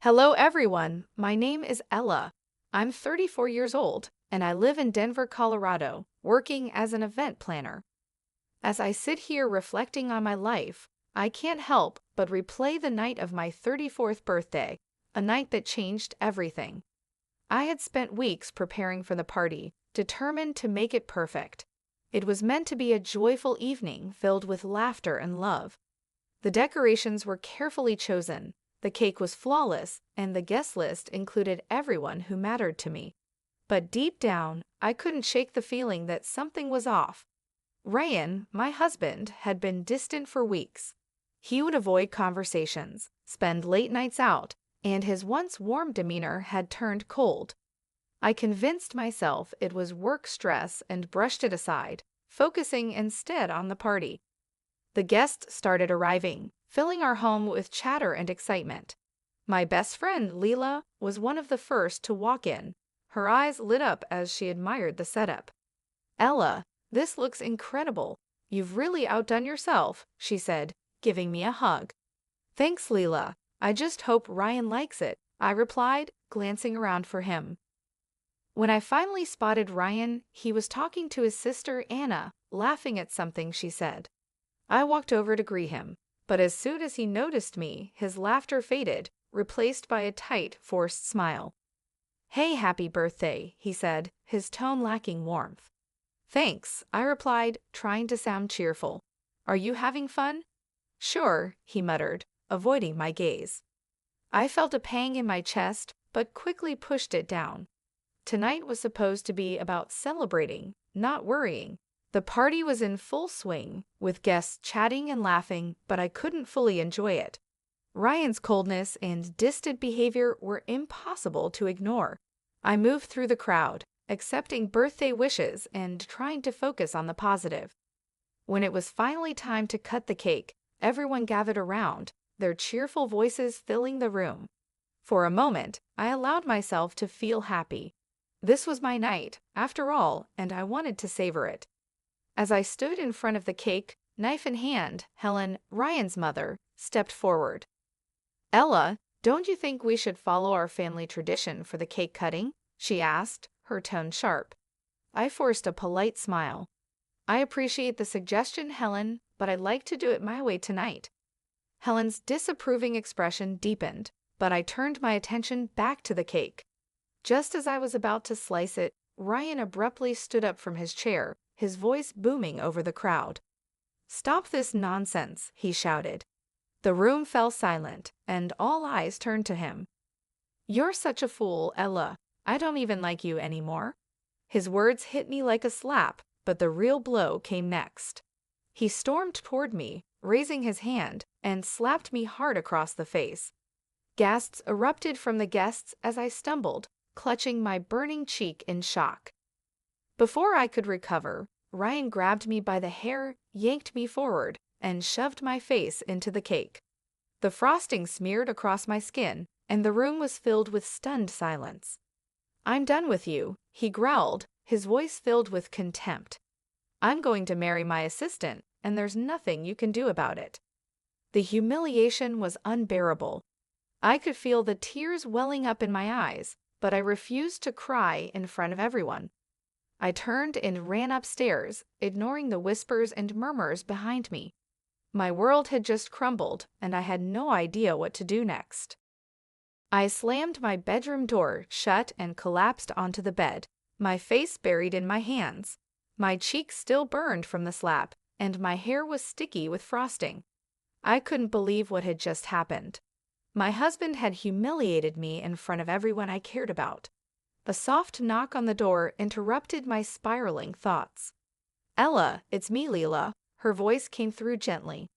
Hello, everyone. My name is Ella. I'm 34 years old, and I live in Denver, Colorado, working as an event planner. As I sit here reflecting on my life, I can't help but replay the night of my 34th birthday, a night that changed everything. I had spent weeks preparing for the party, determined to make it perfect. It was meant to be a joyful evening filled with laughter and love. The decorations were carefully chosen, the cake was flawless, and the guest list included everyone who mattered to me. But deep down, I couldn't shake the feeling that something was off. Ryan, my husband, had been distant for weeks. He would avoid conversations, spend late nights out, and his once warm demeanor had turned cold. I convinced myself it was work stress and brushed it aside, focusing instead on the party. The guests started arriving, filling our home with chatter and excitement. My best friend, Leela, was one of the first to walk in. Her eyes lit up as she admired the setup. "Ella, this looks incredible. You've really outdone yourself," she said, giving me a hug. "Thanks, Leela. I just hope Ryan likes it," I replied, glancing around for him. When I finally spotted Ryan, he was talking to his sister Anna, laughing at something she said. I walked over to greet him, but as soon as he noticed me, his laughter faded, replaced by a tight, forced smile. "Hey, happy birthday," he said, his tone lacking warmth. "Thanks," I replied, trying to sound cheerful. "Are you having fun?" "Sure," he muttered, avoiding my gaze. I felt a pang in my chest, but quickly pushed it down. Tonight was supposed to be about celebrating, not worrying. The party was in full swing, with guests chatting and laughing, but I couldn't fully enjoy it. Ryan's coldness and distant behavior were impossible to ignore. I moved through the crowd, accepting birthday wishes and trying to focus on the positive. When it was finally time to cut the cake, everyone gathered around, their cheerful voices filling the room. For a moment, I allowed myself to feel happy. This was my night, after all, and I wanted to savor it. As I stood in front of the cake, knife in hand, Helen, Ryan's mother, stepped forward. "Ella, don't you think we should follow our family tradition for the cake cutting?" she asked, her tone sharp. I forced a polite smile. "I appreciate the suggestion, Helen, but I'd like to do it my way tonight." Helen's disapproving expression deepened, but I turned my attention back to the cake. Just as I was about to slice it, Ryan abruptly stood up from his chair, his voice booming over the crowd. "Stop this nonsense," he shouted. The room fell silent, and all eyes turned to him. "You're such a fool, Ella. I don't even like you anymore." His words hit me like a slap, but the real blow came next. He stormed toward me, raising his hand, and slapped me hard across the face. Gasps erupted from the guests as I stumbled, clutching my burning cheek in shock. Before I could recover, Ryan grabbed me by the hair, yanked me forward, and shoved my face into the cake. The frosting smeared across my skin, and the room was filled with stunned silence. "I'm done with you," he growled, his voice filled with contempt. "I'm going to marry my assistant, and there's nothing you can do about it." The humiliation was unbearable. I could feel the tears welling up in my eyes, but I refused to cry in front of everyone. I turned and ran upstairs, ignoring the whispers and murmurs behind me. My world had just crumbled, and I had no idea what to do next. I slammed my bedroom door shut and collapsed onto the bed, my face buried in my hands. My cheeks still burned from the slap, and my hair was sticky with frosting. I couldn't believe what had just happened. My husband had humiliated me in front of everyone I cared about. A soft knock on the door interrupted my spiraling thoughts. "Ella, it's me, Leela." Her voice came through gently.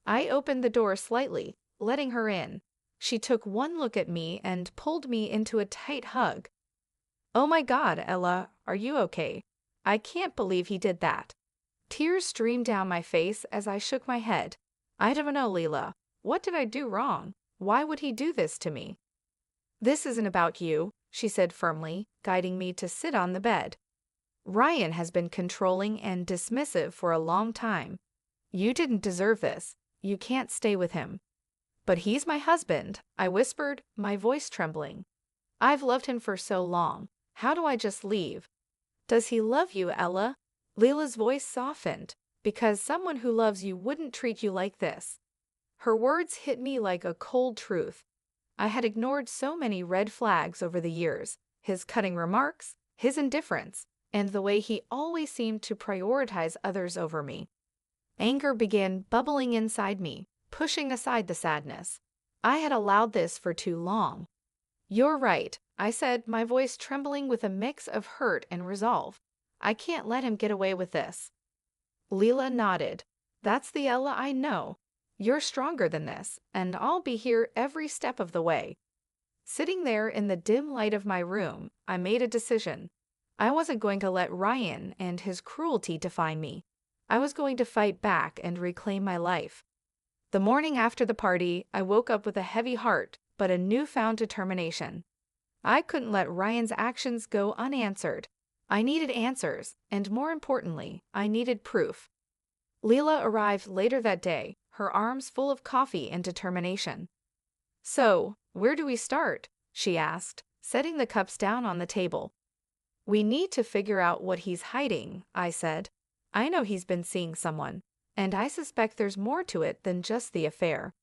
I opened the door slightly, letting her in. She took one look at me and pulled me into a tight hug. "Oh my God, Ella, are you okay? I can't believe he did that." Tears streamed down my face as I shook my head. "I don't know, Leela. What did I do wrong? Why would he do this to me?" "This isn't about you," she said firmly, guiding me to sit on the bed. "Ryan has been controlling and dismissive for a long time. You didn't deserve this. You can't stay with him." But he's my husband, I whispered, my voice trembling. I've loved him for so long. How do I just leave? Does he love you, Ella? Leela's voice softened. Because someone who loves you wouldn't treat you like this. Her words hit me like a cold truth. I had ignored so many red flags over the years, his cutting remarks, his indifference, and the way he always seemed to prioritize others over me. Anger began bubbling inside me, pushing aside the sadness. I had allowed this for too long. You're right, I said, my voice trembling with a mix of hurt and resolve. I can't let him get away with this. Leela nodded. That's the Ella I know. You're stronger than this, and I'll be here every step of the way. Sitting there in the dim light of my room, I made a decision. I wasn't going to let Ryan and his cruelty define me. I was going to fight back and reclaim my life. The morning after the party, I woke up with a heavy heart, but a newfound determination. I couldn't let Ryan's actions go unanswered. I needed answers, and more importantly, I needed proof. Leela arrived later that day, her arms full of coffee and determination. So, where do we start? She asked, setting the cups down on the table. We need to figure out what he's hiding, I said. I know he's been seeing someone, and I suspect there's more to it than just the affair.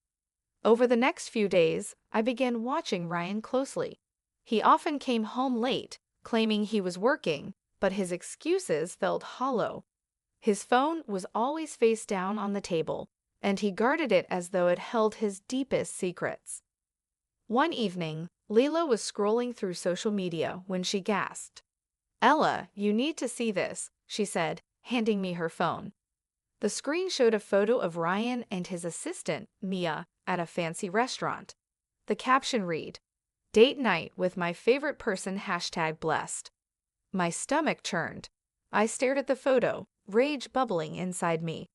Over the next few days, I began watching Ryan closely. He often came home late, claiming he was working, but his excuses felt hollow. His phone was always face down on the table, and he guarded it as though it held his deepest secrets. One evening, Leela was scrolling through social media when she gasped. Ella, you need to see this, she said, handing me her phone. The screen showed a photo of Ryan and his assistant, Mia, at a fancy restaurant. The caption read, "Date night with my favorite person #blessed." My stomach churned. I stared at the photo, rage bubbling inside me.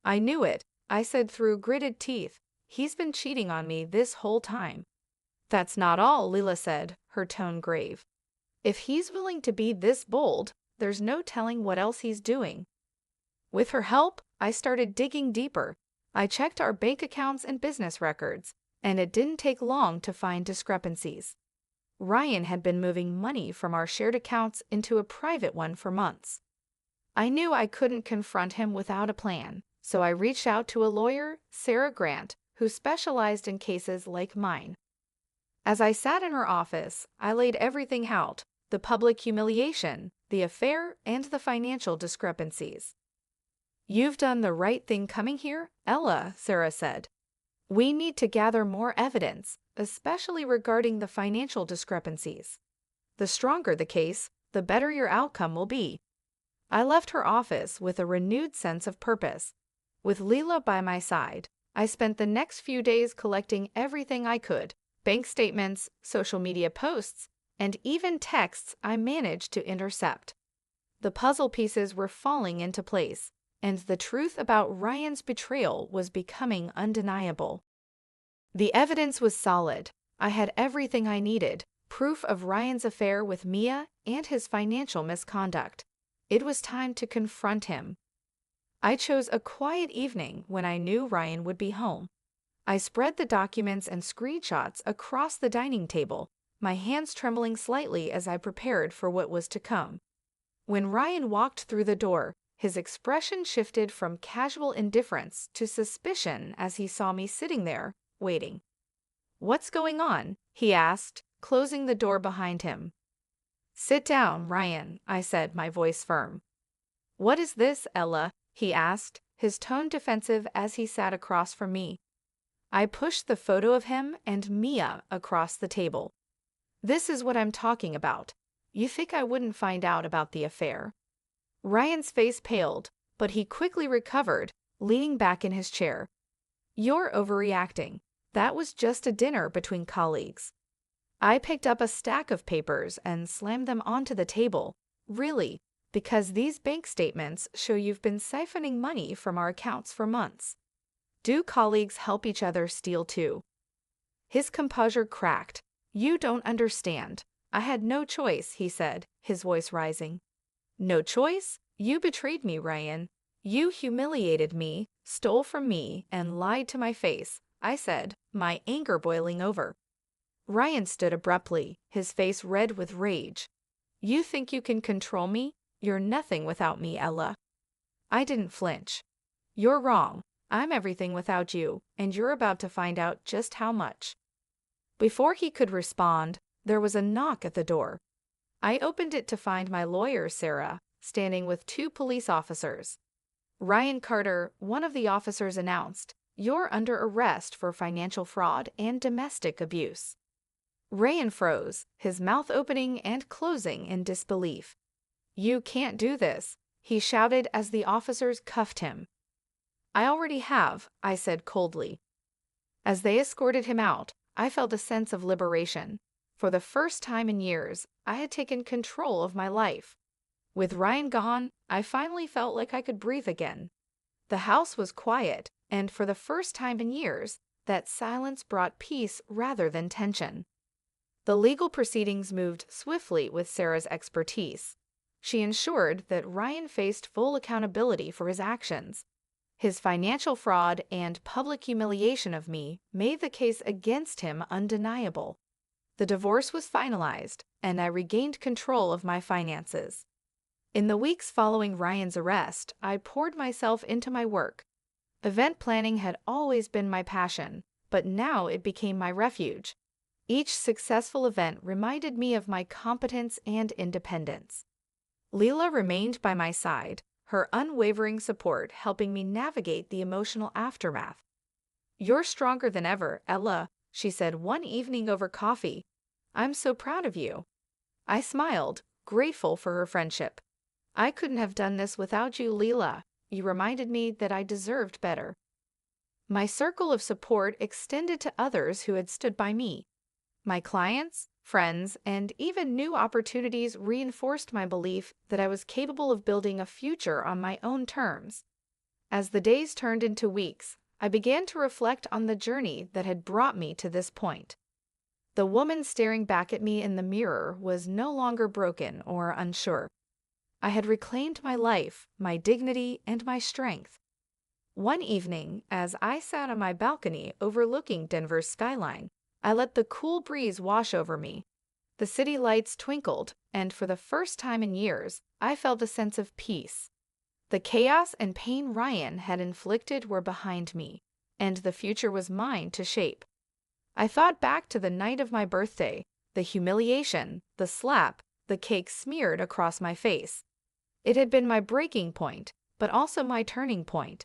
I knew it, I said through gritted teeth. He's been cheating on me this whole time. That's not all, Leela said, her tone grave. If he's willing to be this bold, there's no telling what else he's doing. With her help, I started digging deeper. I checked our bank accounts and business records, and it didn't take long to find discrepancies. Ryan had been moving money from our shared accounts into a private one for months. I knew I couldn't confront him without a plan, so I reached out to a lawyer, Sarah Grant, who specialized in cases like mine. As I sat in her office, I laid everything out, the public humiliation, the affair, and the financial discrepancies. You've done the right thing coming here, Ella, Sarah said. We need to gather more evidence, especially regarding the financial discrepancies. The stronger the case, the better your outcome will be. I left her office with a renewed sense of purpose. With Leela by my side, I spent the next few days collecting everything I could, bank statements, social media posts, and even texts I managed to intercept. The puzzle pieces were falling into place, and the truth about Ryan's betrayal was becoming undeniable. The evidence was solid. I had everything I needed, proof of Ryan's affair with Mia and his financial misconduct. It was time to confront him. I chose a quiet evening when I knew Ryan would be home. I spread the documents and screenshots across the dining table, my hands trembling slightly as I prepared for what was to come. When Ryan walked through the door, his expression shifted from casual indifference to suspicion as he saw me sitting there, waiting. "What's going on?" he asked, closing the door behind him. "Sit down, Ryan," I said, my voice firm. "What is this, Ella?" he asked, his tone defensive as he sat across from me. I pushed the photo of him and Mia across the table. "This is what I'm talking about. You think I wouldn't find out about the affair?" Ryan's face paled, but he quickly recovered, leaning back in his chair. "You're overreacting. That was just a dinner between colleagues." I picked up a stack of papers and slammed them onto the table. "Really? Because these bank statements show you've been siphoning money from our accounts for months. Do colleagues help each other steal too?" His composure cracked. "You don't understand. I had no choice," he said, his voice rising. "No choice? You betrayed me, Ryan. You humiliated me, stole from me, and lied to my face," I said, my anger boiling over. Ryan stood abruptly, his face red with rage. You think you can control me? You're nothing without me, Ella. I didn't flinch. You're wrong. I'm everything without you, and you're about to find out just how much. Before he could respond, there was a knock at the door. I opened it to find my lawyer, Sarah, standing with 2 police officers. Ryan Carter, one of the officers, announced, "You're under arrest for financial fraud and domestic abuse." Ryan froze, his mouth opening and closing in disbelief. "You can't do this," he shouted as the officers cuffed him. "I already have," I said coldly. As they escorted him out, I felt a sense of liberation. For the first time in years, I had taken control of my life. With Ryan gone, I finally felt like I could breathe again. The house was quiet, and for the first time in years, that silence brought peace rather than tension. The legal proceedings moved swiftly with Sarah's expertise. She ensured that Ryan faced full accountability for his actions. His financial fraud and public humiliation of me made the case against him undeniable. The divorce was finalized, and I regained control of my finances. In the weeks following Ryan's arrest, I poured myself into my work. Event planning had always been my passion, but now it became my refuge. Each successful event reminded me of my competence and independence. Leela remained by my side, her unwavering support helping me navigate the emotional aftermath. "You're stronger than ever, Ella," she said one evening over coffee. "I'm so proud of you." I smiled, grateful for her friendship. "I couldn't have done this without you, Leela. You reminded me that I deserved better." My circle of support extended to others who had stood by me. My clients, friends, and even new opportunities reinforced my belief that I was capable of building a future on my own terms. As the days turned into weeks, I began to reflect on the journey that had brought me to this point. The woman staring back at me in the mirror was no longer broken or unsure. I had reclaimed my life, my dignity, and my strength. One evening, as I sat on my balcony overlooking Denver's skyline, I let the cool breeze wash over me. The city lights twinkled, and for the first time in years, I felt a sense of peace. The chaos and pain Ryan had inflicted were behind me, and the future was mine to shape. I thought back to the night of my birthday, the humiliation, the slap, the cake smeared across my face. It had been my breaking point, but also my turning point.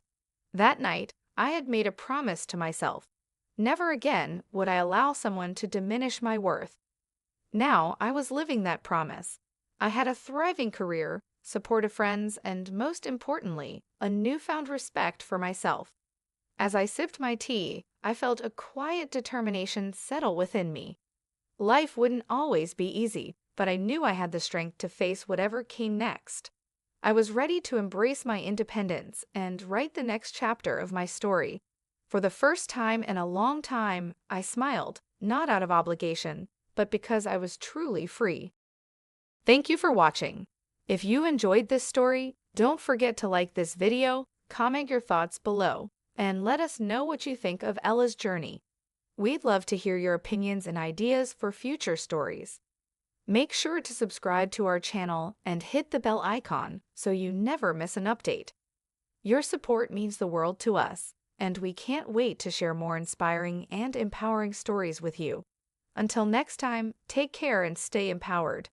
That night, I had made a promise to myself. Never again would I allow someone to diminish my worth. Now I was living that promise. I had a thriving career, supportive friends, and most importantly, a newfound respect for myself. As I sipped my tea, I felt a quiet determination settle within me. Life wouldn't always be easy, but I knew I had the strength to face whatever came next. I was ready to embrace my independence and write the next chapter of my story. For the first time in a long time, I smiled, not out of obligation, but because I was truly free. Thank you for watching. If you enjoyed this story, don't forget to like this video, comment your thoughts below, and let us know what you think of Ella's journey. We'd love to hear your opinions and ideas for future stories. Make sure to subscribe to our channel and hit the bell icon so you never miss an update. Your support means the world to us, and we can't wait to share more inspiring and empowering stories with you. Until next time, take care and stay empowered.